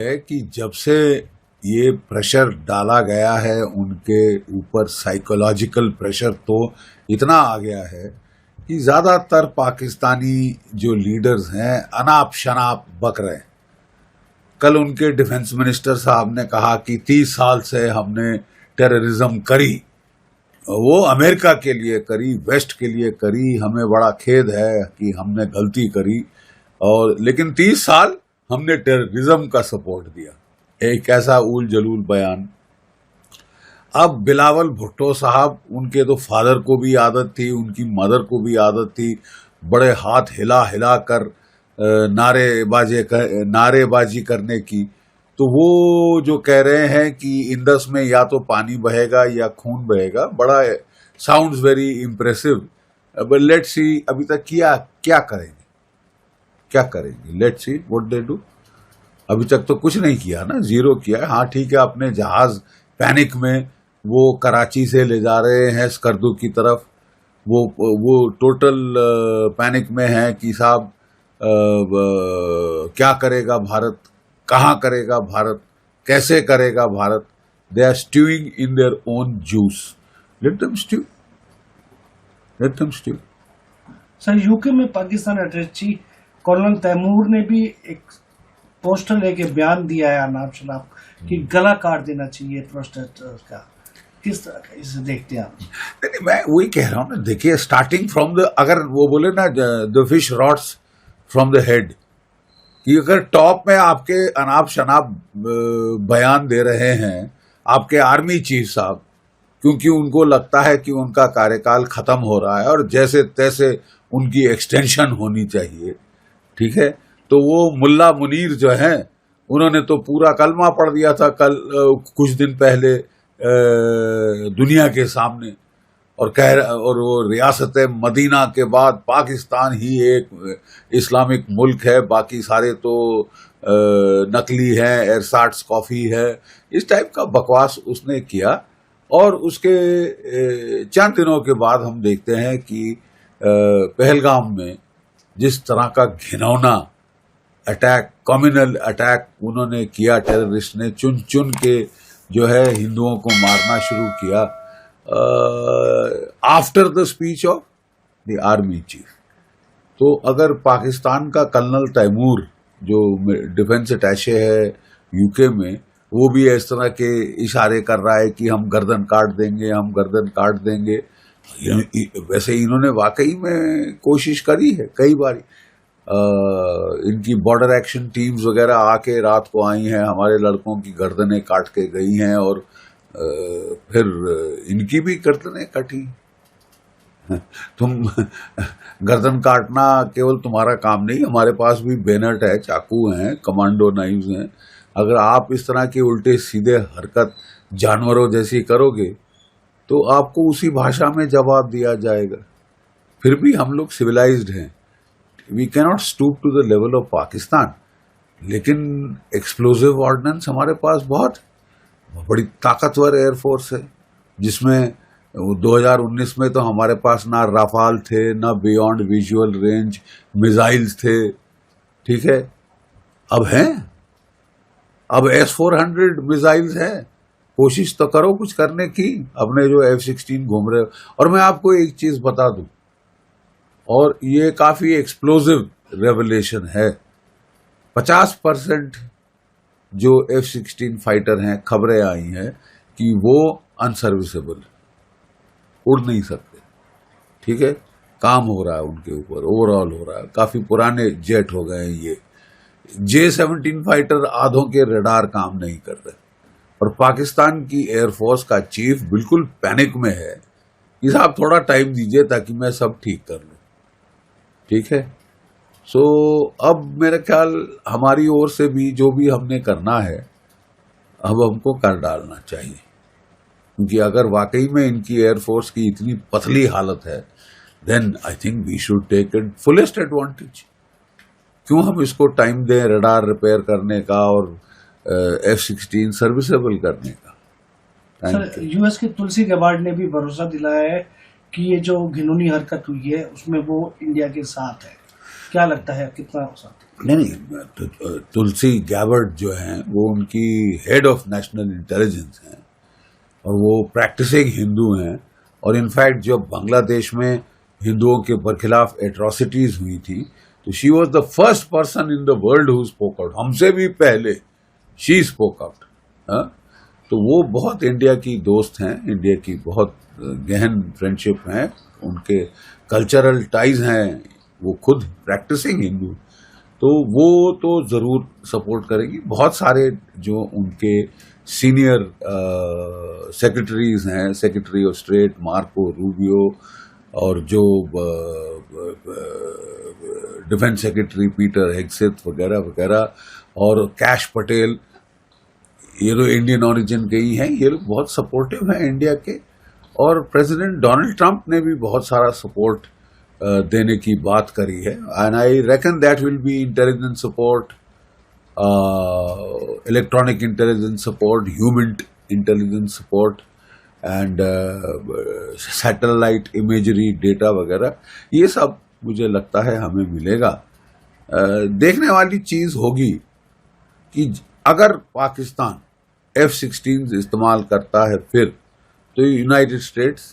है कि जब से ये प्रेशर डाला गया है उनके ऊपर, साइकोलॉजिकल प्रेशर तो इतना आ गया है कि ज्यादातर पाकिस्तानी जो लीडर्स हैं अनाप शनाप बक रहे हैं। कल उनके डिफेंस मिनिस्टर साहब ने कहा कि 30 साल से हमने टेररिज्म करी, वो अमेरिका के लिए करी, वेस्ट के लिए करी, हमें बड़ा खेद है कि हमने गलती करी, और लेकिन 30 साल हमने टेररिज्म का सपोर्ट दिया। एक ऐसा उल जलूल बयान। अब बिलावल भुट्टो साहब, उनके तो फादर को भी आदत थी, उनकी मदर को भी आदत थी बड़े हाथ हिला हिला कर नारेबाजी करने की। तो वो जो कह रहे हैं कि इंदस में या तो पानी बहेगा या खून बहेगा, बड़ा sounds very impressive. But let's see अभी तक क्या करेंगे, let's see what they do. अभी तक तो कुछ नहीं किया ना, जीरो किया। हाँ ठीक है, अपने जहाज पैनिक में वो कराची से ले जा रहे हैं स्कर्दू की तरफ, वो टोटल पैनिक में है कि साहब क्या करेगा भारत, कहाँ करेगा भारत, कैसे करेगा Bharat. They are stewing in their own juice. Let them stew, let them stew. Sir, UK में पाकिस्तान अटैची कर्नल तैमूर ने भी एक पोस्टर लेके बयान दिया है अनाप शनाप कि गला काट देना चाहिए प्रोटेस्टर्स का। किस तरह का इसे देखते हैं आप? नहीं, मैं वही कह रहा हूँ ना, देखिए स्टार्टिंग फ्रॉम द, अगर वो बोले ना the fish rots from the head, कि अगर टॉप में आपके अनाप शनाप बयान दे रहे हैं आपके आर्मी चीफ साहब, क्योंकि उनको लगता है कि उनका कार्यकाल खत्म हो रहा है और जैसे तैसे उनकी एक्सटेंशन होनी चाहिए, ठीक है, तो वो मुल्ला मुनीर जो हैं, उन्होंने तो पूरा कलमा पढ़ दिया था कल कुछ दिन पहले दुनिया के सामने, और वो रियासत मदीना के बाद पाकिस्तान ही एक इस्लामिक मुल्क है, बाकी सारे तो नकली हैं, एरसाट्स कॉफी है, इस टाइप का बकवास उसने किया। और उसके चंद दिनों के बाद हम देखते हैं कि पहलगाम में जिस तरह का घिनौना अटैक, कम्युनल अटैक उन्होंने किया, टेररिस्ट ने चुन चुन के जो है हिंदुओं को मारना शुरू किया after the speech of the army chief. तो अगर पाकिस्तान का कर्नल तैमूर जो डिफेंस अटैचे है यूके में, वो भी इस तरह के इशारे कर रहा है कि हम गर्दन काट देंगे, हम गर्दन काट देंगे, वैसे इन्होंने वाकई में कोशिश करी है कई बार। इनकी बॉर्डर एक्शन टीम्स वगैरह आके रात को आई हैं, हमारे लड़कों की गर्दनें काट के गई हैं, और फिर इनकी भी गर्दनें कटी। तुम गर्दन काटना केवल तुम्हारा काम नहीं, हमारे पास भी बेनट है, चाकू हैं, कमांडो नाइव्स हैं। अगर आप इस तरह की उल्टे सीधे हरकत जानवरों जैसी करोगे तो आपको उसी भाषा में जवाब दिया जाएगा। फिर भी हम लोग सिविलाइज्ड हैं, we cannot stoop to the level of Pakistan. लेकिन एक्सप्लोजिव ऑर्डिनेंस हमारे पास बहुत बड़ी ताकतवर एयरफोर्स है, जिसमें 2019 में तो हमारे पास ना राफाल थे, ना बियॉन्ड विजुअल रेंज मिसाइल्स थे, ठीक है। अब हैं, अब S-400 मिसाइल्स हैं। कोशिश तो करो कुछ करने की, अपने जो F-16 घूम रहे हो। और मैं आपको एक चीज बता दूं, और ये काफी एक्सप्लोजिव रेवलेशन है, 50% जो F-16 फाइटर हैं, खबरें आई हैं कि वो अनसर्विसेबल, उड़ नहीं सकते, ठीक है। काम हो रहा है उनके ऊपर, ओवरऑल हो रहा है, काफी पुराने जेट हो गए हैं ये। J-17 फाइटर आधों के रडार काम नहीं कर रहे, और पाकिस्तान की एयरफोर्स का चीफ बिल्कुल पैनिक में है कि साहब थोड़ा टाइम दीजिए ताकि मैं सब ठीक कर लूं, ठीक है। सो अब मेरा ख्याल हमारी ओर से भी जो भी हमने करना है अब हमको कर डालना चाहिए, क्योंकि अगर वाकई में इनकी एयरफोर्स की इतनी पतली हालत है, then I think we should take it fullest advantage. क्यों हम इसको टाइम दें रडार रिपेयर करने का और F-16 सर्विसेबल करने का। सर, यूएस के तुलसी गबार्ड ने भी भरोसा दिलाया है कि ये जो घिनौनी हरकत हुई है उसमें वो इंडिया के साथ है। क्या लगता है कितना हो सकता नहीं, तुलसी गैबर्ट जो हैं वो उनकी हेड ऑफ नेशनल इंटेलिजेंस हैं और वो प्रैक्टिसिंग हिंदू हैं। और इनफैक्ट जब बांग्लादेश में हिंदुओं के बरखिलाफ एट्रॉसिटीज हुई थी तो she was the first person in the world who spoke out, हमसे भी पहले शी स्पोक आउट। तो वो बहुत इंडिया की दोस्त हैं, इंडिया की बहुत गहन फ्रेंडशिप है, उनके कल्चरल टाइज हैं, वो खुद प्रैक्टिसिंग हिंदू, तो वो तो जरूर सपोर्ट करेंगी। बहुत सारे जो उनके सीनियर सेक्रेटरीज हैं, secretary of state Marco Rubio और जो डिफेंस सेक्रेटरी पीटर हेगसेथ वगैरह वगैरह, और कैश पटेल, ये लोग इंडियन ओरिजिन के ही हैं, ये लोग बहुत सपोर्टिव हैं इंडिया के। और प्रेसिडेंट डोनाल्ड ट्रंप ने भी बहुत सारा सपोर्ट देने की बात करी है, and I reckon that will be intelligence support, electronic intelligence support, human intelligence support and satellite imagery data वगैरह, ये सब मुझे लगता है हमें मिलेगा। देखने वाली चीज होगी कि अगर पाकिस्तान F-16 इस्तेमाल करता है फिर तो यूनाइटेड स्टेट्स